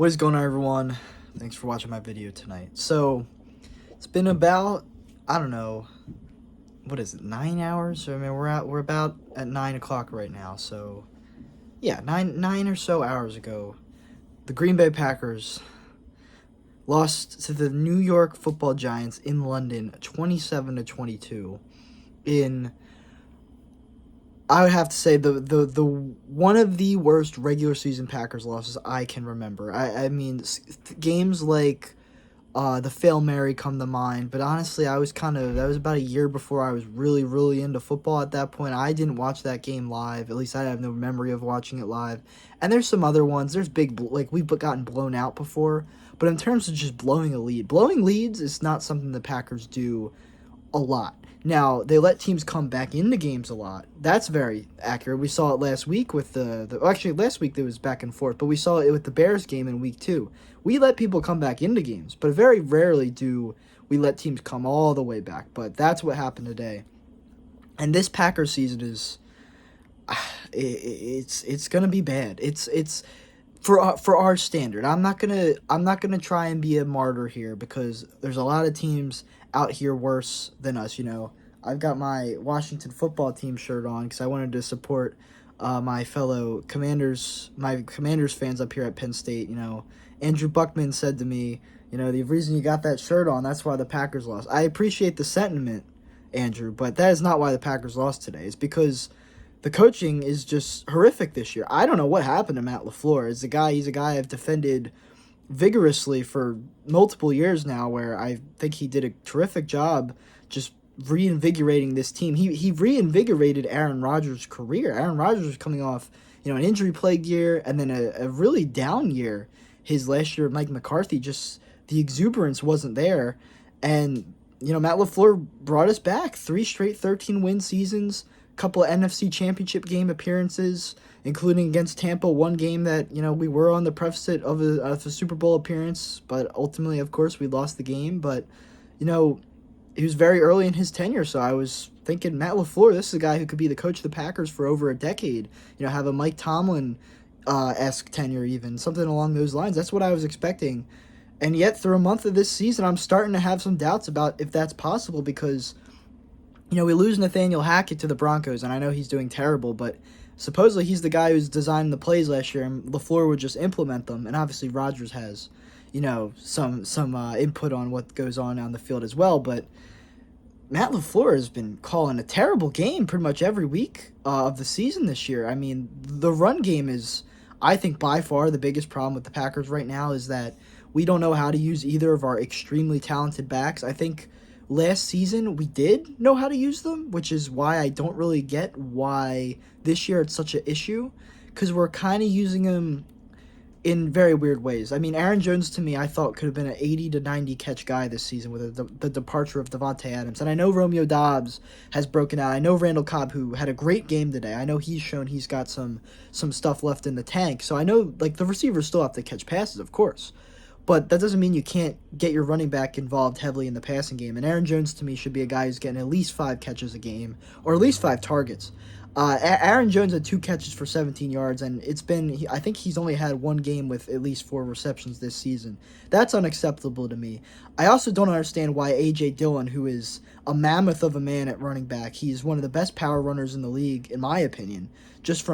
What is going on, everyone? Thanks for watching my video tonight. So, it's been about, I don't know, what is it, 9 hours? I mean, we're about at 9 o'clock right now. So, yeah, nine or so hours ago, the Green Bay Packers lost to the New York Football Giants in London, 27-22. I would have to say the one of the worst regular season Packers losses I can remember. I mean, games like the Fail Mary come to mind, but honestly, that was about a year before I was really into football at that point. I didn't watch that game live. At least I have no memory of watching it live. And there's some other ones. There's we've gotten blown out before, but in terms of just blowing leads is not something the Packers do a lot. Now, they let teams come back into games a lot. That's very accurate. We saw it last week with actually, last week there was back and forth, but we saw it with the Bears game in week 2. We let people come back into games, but very rarely do we let teams come all the way back. But that's what happened today. And this Packers season is it's going to be bad. It's for our standard. I'm not going to try and be a martyr here because there's a lot of teams out here worse than us. I've got my Washington football team shirt on because I wanted to support my fellow Commanders fans up here at Penn State. Andrew Buckman said to me, the reason you got that shirt on, that's why the Packers lost. I appreciate the sentiment, Andrew, but that is not why the Packers lost today. It's because the coaching is just horrific this year. I don't know what happened to Matt LaFleur. He's a guy I've defended vigorously for multiple years now, where I think he did a terrific job just reinvigorating this team. He reinvigorated Aaron Rodgers' career. Aaron Rodgers was coming off, an injury-plagued year and then a really down year. His last year, Mike McCarthy, just the exuberance wasn't there. And, Matt LaFleur brought us back 3 straight 13-win seasons, couple of NFC Championship game appearances, including against Tampa, one game that, we were on the precipice of a Super Bowl appearance, but ultimately, of course, we lost the game. But, he was very early in his tenure, so I was thinking Matt LaFleur, this is a guy who could be the coach of the Packers for over a decade, have a Mike Tomlin-esque tenure even, something along those lines. That's what I was expecting. And yet, through a month of this season, I'm starting to have some doubts about if that's possible because, we lose Nathaniel Hackett to the Broncos, and I know he's doing terrible, but supposedly he's the guy who's designed the plays last year, and LaFleur would just implement them, and obviously Rodgers has, some input on what goes on the field as well, but Matt LaFleur has been calling a terrible game pretty much every week of the season this year. I mean, the run game is, I think, by far the biggest problem with the Packers right now is that we don't know how to use either of our extremely talented backs. I think last season we did know how to use them, which is why I don't really get why this year it's such an issue, because we're kind of using them in very weird ways. I mean, Aaron Jones, to me, I thought could have been an 80 to 90 catch guy this season with the departure of Devontae Adams. And I know Romeo Doubs has broken out. I know Randall Cobb, who had a great game today. I know he's shown he's got some stuff left in the tank. So I know, the receivers still have to catch passes, of course. But that doesn't mean you can't get your running back involved heavily in the passing game. And Aaron Jones, to me, should be a guy who's getting at least 5 catches a game, or at least 5 targets. Aaron Jones had 2 catches for 17 yards, and I think he's only had one game with at least 4 receptions this season. That's unacceptable to me. I also don't understand why A.J. Dillon, who is a mammoth of a man at running back, he's one of the best power runners in the league, in my opinion, just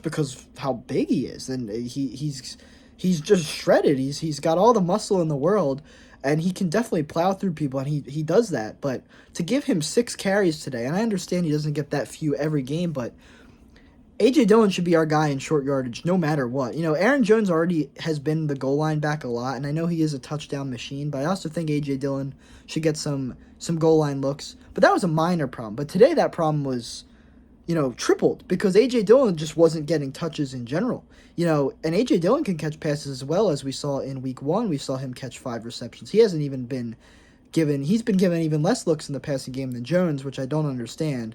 because of how big he is. And he's just shredded. He's got all the muscle in the world, and he can definitely plow through people, and he does that. But to give him 6 carries today, and I understand he doesn't get that few every game, but A.J. Dillon should be our guy in short yardage no matter what. Aaron Jones already has been the goal line back a lot, and I know he is a touchdown machine, but I also think A.J. Dillon should get some goal line looks. But that was a minor problem. But today that problem was, tripled because A.J. Dillon just wasn't getting touches in general. And A.J. Dillon can catch passes as well, as we saw in week 1. We saw him catch 5 receptions. He's been given even less looks in the passing game than Jones, which I don't understand.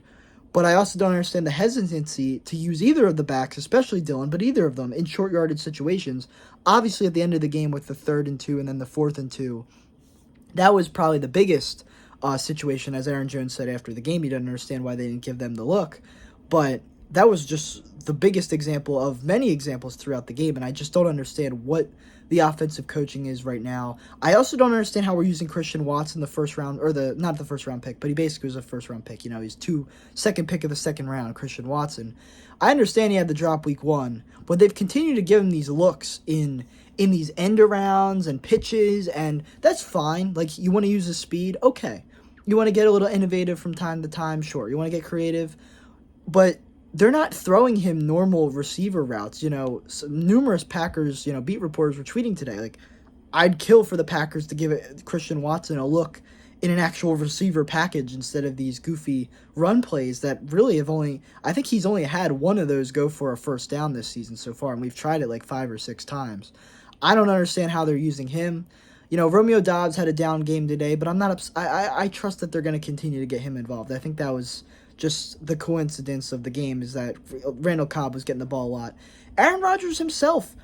But I also don't understand the hesitancy to use either of the backs, especially Dillon, but either of them in short yardage situations. Obviously, at the end of the game with the 3rd and 2 and then the 4th and 2, that was probably the biggest situation, as Aaron Jones said after the game. He doesn't understand why they didn't give them the look. But that was just the biggest example of many examples throughout the game, and I just don't understand what the offensive coaching is right now. I also don't understand how we're using Christian Watson the first round, or not the first round pick, but he basically was a first round pick. He's second pick of the second round, Christian Watson. I understand he had the drop week 1, but they've continued to give him these looks in these end arounds and pitches, and that's fine. Like, you want to use his speed, okay. You want to get a little innovative from time to time, sure. You want to get creative, but they're not throwing him normal receiver routes. Numerous Packers, beat reporters were tweeting today, like, I'd kill for the Packers to give Christian Watson a look in an actual receiver package instead of these goofy run plays that really I think he's only had one of those go for a first down this season so far, and we've tried it like 5 or 6 times. I don't understand how they're using him. Romeo Doubs had a down game today, but I'm not I trust that they're going to continue to get him involved. I think that was just the coincidence of the game, is that Randall Cobb was getting the ball a lot. Aaron Rodgers himself,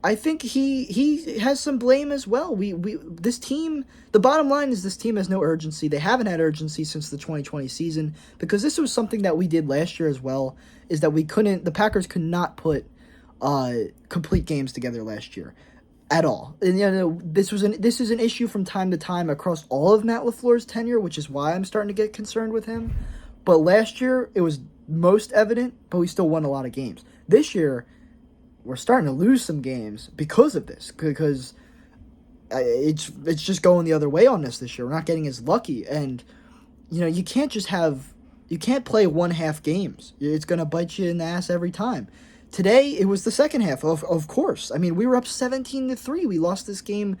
I think he has some blame as well. This team, the bottom line is this team has no urgency. They haven't had urgency since the 2020 season, because this was something that we did last year as well, is that the Packers could not put complete games together last year at all. And this is an issue from time to time across all of Matt LaFleur's tenure, which is why I'm starting to get concerned with him. But last year it was most evident, but we still won a lot of games. This year we're starting to lose some games because of this, because it's just going the other way on us this year. We're not getting as lucky, and you can't play one half games. It's going to bite you in the ass every time. Today, it was the second half, of course. I mean, we were up 17-3. We lost this game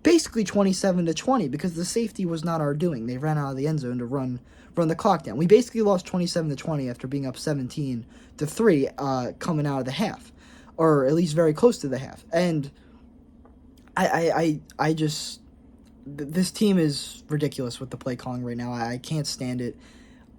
basically 27-20 because the safety was not our doing. They ran out of the end zone to run the clock down. We basically lost 27-20 after being up 17-3 coming out of the half, or at least very close to the half. And I just, this team is ridiculous with the play calling right now. I can't stand it.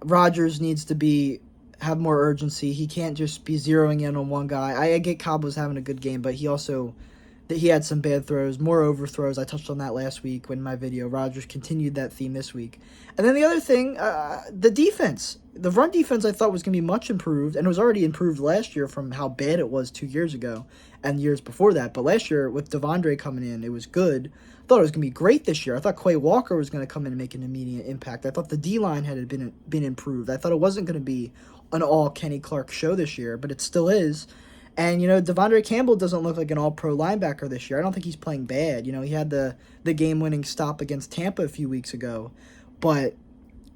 Rodgers needs to have more urgency. He can't just be zeroing in on one guy. I get Cobb was having a good game, but he had some bad throws, more overthrows. I touched on that last week in my video. Rodgers continued that theme this week. And then the other thing, the defense. The run defense I thought was going to be much improved, and it was already improved last year from how bad it was 2 years ago and years before that. But last year, with Devondre coming in, it was good. I thought it was going to be great this year. I thought Quay Walker was going to come in and make an immediate impact. I thought the D-line had been improved. I thought it wasn't going to be an all Kenny Clark show this year, but it still is. And, Devondre Campbell doesn't look like an all-pro linebacker this year. I don't think he's playing bad. He had the game-winning stop against Tampa a few weeks ago. But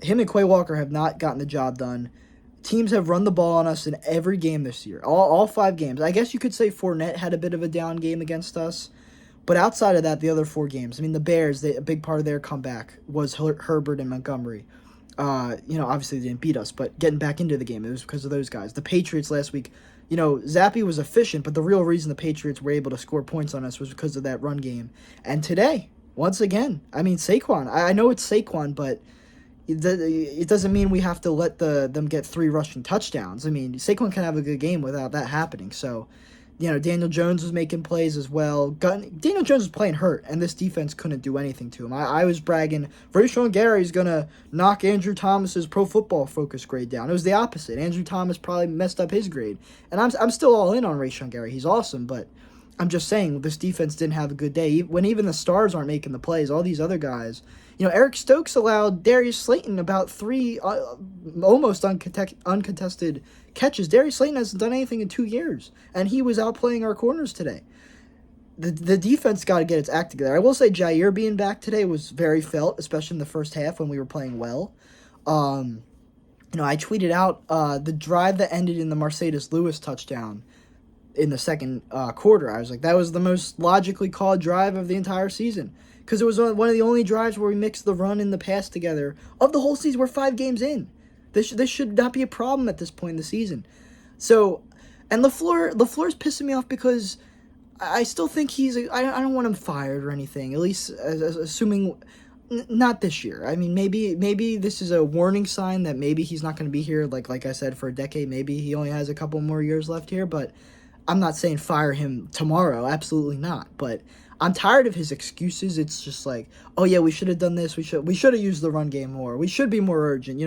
him and Quay Walker have not gotten the job done. Teams have run the ball on us in every game this year, all 5 games. I guess you could say Fournette had a bit of a down game against us. But outside of that, the other 4 games, I mean, the Bears, a big part of their comeback was Herbert and Montgomery. Obviously they didn't beat us, but getting back into the game, it was because of those guys. The Patriots last week, Zappe was efficient, but the real reason the Patriots were able to score points on us was because of that run game. And today, once again, I mean, Saquon, I know it's Saquon, but it doesn't mean we have to let them get 3 rushing touchdowns. I mean, Saquon can have a good game without that happening. So, Daniel Jones was making plays as well. Daniel Jones was playing hurt, and this defense couldn't do anything to him. I was bragging, Rashawn Gary's going to knock Andrew Thomas's Pro Football Focus grade down. It was the opposite. Andrew Thomas probably messed up his grade. And I'm still all in on Rashawn Gary. He's awesome, but I'm just saying this defense didn't have a good day. When even the stars aren't making the plays, all these other guys. Eric Stokes allowed Darius Slayton about 3 almost uncontested catches. Darius Slayton hasn't done anything in 2 years, and he was outplaying our corners today. The defense got to get its act together. I will say Jair being back today was very felt, especially in the first half when we were playing well. I tweeted out the drive that ended in the Mercedes Lewis touchdown in the second quarter. I was like, that was the most logically called drive of the entire season. Because it was one of the only drives where we mixed the run and the pass together of the whole season. We're 5 games in. This should not be a problem at this point in the season. So, and LaFleur's pissing me off because I still think I don't want him fired or anything. At least assuming not this year. I mean, maybe this is a warning sign that maybe he's not going to be here. Like I said, for a decade. Maybe he only has a couple more years left here. But I'm not saying fire him tomorrow. Absolutely not. But I'm tired of his excuses. It's just like, oh yeah, we should have done this. We should have used the run game more. We should be more urgent.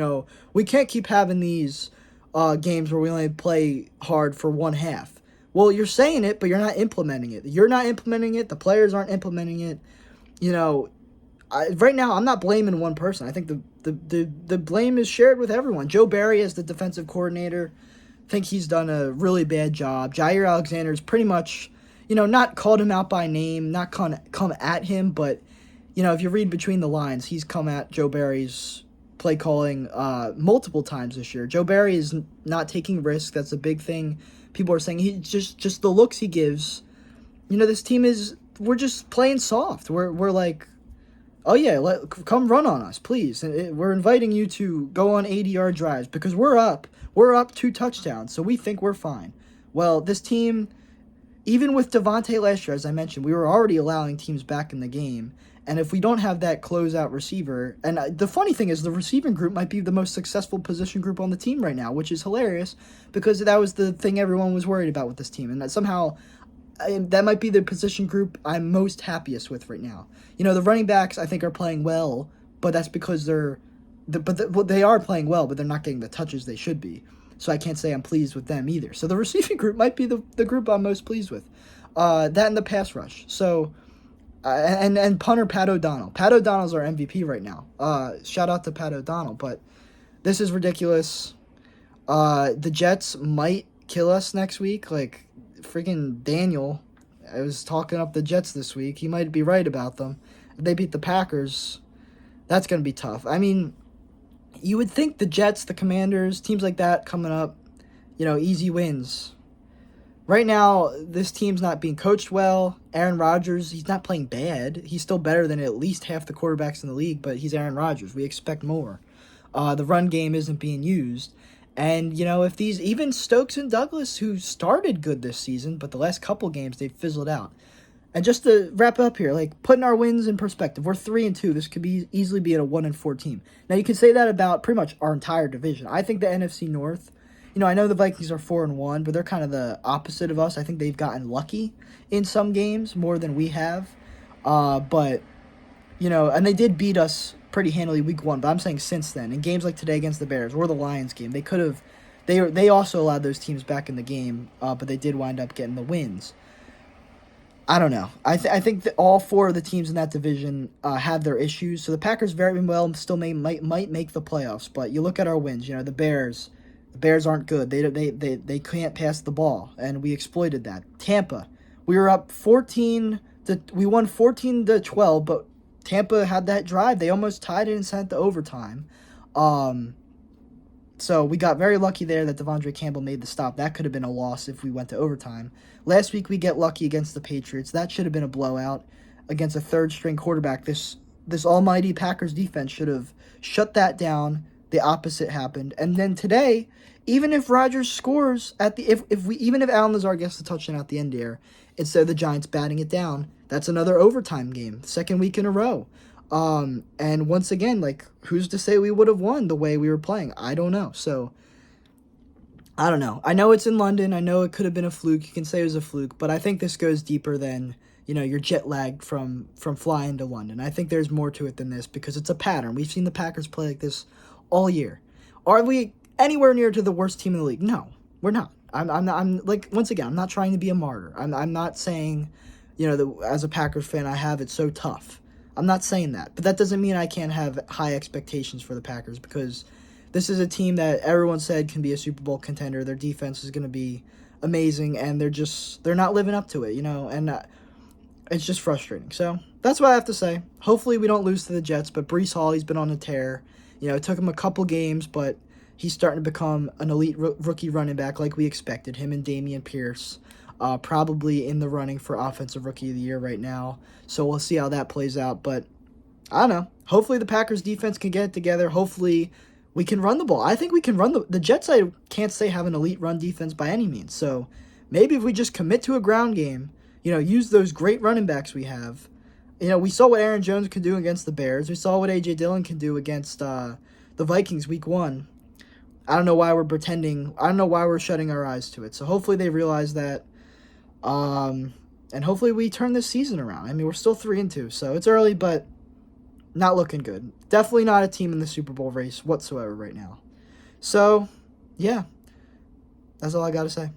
We can't keep having these games where we only play hard for one half. Well, you're saying it, but you're not implementing it. You're not implementing it. The players aren't implementing it. You know, right now I'm not blaming one person. I think the blame is shared with everyone. Joe Barry as the defensive coordinator, I think he's done a really bad job. Jair Alexander's pretty much, not called him out by name, not come at him, but if you read between the lines, he's come at Joe Barry's play calling multiple times this year. Joe Barry is not taking risks. That's a big thing. People are saying he just the looks he gives. This team we're just playing soft. We're like, oh yeah, come run on us, please. And we're inviting you to go on 80-yard drives because we're up. We're up 2 touchdowns, so we think we're fine. Well, this team, even with Devontae last year, as I mentioned, we were already allowing teams back in the game. And if we don't have that closeout receiver, and the funny thing is the receiving group might be the most successful position group on the team right now, which is hilarious because that was the thing everyone was worried about with this team. And that somehow that might be the position group I'm most happiest with right now. The running backs I think are playing well, but that's because they are playing well, but they're not getting the touches they should be. So I can't say I'm pleased with them either. So the receiving group might be the group I'm most pleased with. That and the pass rush. So and punter Pat O'Donnell. Pat O'Donnell's our MVP right now. Shout out to Pat O'Donnell, but this is ridiculous. The Jets might kill us next week. Like freaking Daniel, I was talking up the Jets this week. He might be right about them. If they beat the Packers, that's going to be tough. I mean, you would think the Jets, the Commanders, teams like that coming up, easy wins. Right now, this team's not being coached well. Aaron Rodgers, he's not playing bad. He's still better than at least half the quarterbacks in the league, but he's Aaron Rodgers. We expect more. The run game isn't being used. And, if even Stokes and Douglas, who started good this season, but the last couple games, they've fizzled out. And just to wrap up here, putting our wins in perspective, we're 3-2. This could easily be at a 1-4 team. Now, you can say that about pretty much our entire division. I think the NFC North, I know the Vikings are 4-1, but they're kind of the opposite of us. I think they've gotten lucky in some games more than we have. But, and they did beat us pretty handily week 1, but I'm saying since then, in games like today against the Bears or the Lions game, they also allowed those teams back in the game, but they did wind up getting the wins. I don't know. I think that all 4 of the teams in that division have their issues. So the Packers very well still might make the playoffs, but you look at our wins. The Bears. The Bears aren't good. They can't pass the ball, and we exploited that. Tampa, we were up 14. We won 14-12, but Tampa had that drive. They almost tied it and sent it to overtime. So we got very lucky there that Devondre Campbell made the stop. That could have been a loss if we went to overtime. Last week we get lucky against the Patriots. That should have been a blowout against a third-string quarterback. This almighty Packers defense should have shut that down. The opposite happened. And then today, even if Rodgers scores even if Allen Lazard gets the touchdown at the end there, instead of the Giants batting it down, that's another overtime game, second week in a row. And once again, who's to say we would have won the way we were playing? I don't know. So, I don't know. I know it's in London. I know it could have been a fluke. You can say it was a fluke, but I think this goes deeper than, you're jet lagged from flying to London. I think there's more to it than this because it's a pattern. We've seen the Packers play like this all year. Are we anywhere near to the worst team in the league? No, we're not. Once again, I'm not trying to be a martyr. I'm not saying, as a Packers fan, I have it so tough. I'm not saying that, but that doesn't mean I can't have high expectations for the Packers because this is a team that everyone said can be a Super Bowl contender. Their defense is going to be amazing, and they're not living up to it, and it's just frustrating. So that's what I have to say. Hopefully we don't lose to the Jets, but Breece Hall, he's been on a tear. It took him a couple games, but he's starting to become an elite rookie running back like we expected. Him and Dameon Pierce. Probably in the running for Offensive Rookie of the Year right now. So we'll see how that plays out. But I don't know. Hopefully the Packers defense can get it together. Hopefully we can run the ball. I think we can run the Jets. I can't say have an elite run defense by any means. So maybe if we just commit to a ground game, use those great running backs we have. We saw what Aaron Jones could do against the Bears. We saw what A.J. Dillon can do against the Vikings week 1. I don't know why we're pretending. I don't know why we're shutting our eyes to it. So hopefully they realize that. And hopefully we turn this season around. I mean, we're still 3-2, so it's early, but not looking good. Definitely not a team in the Super Bowl race whatsoever right now. So, yeah. That's all I got to say.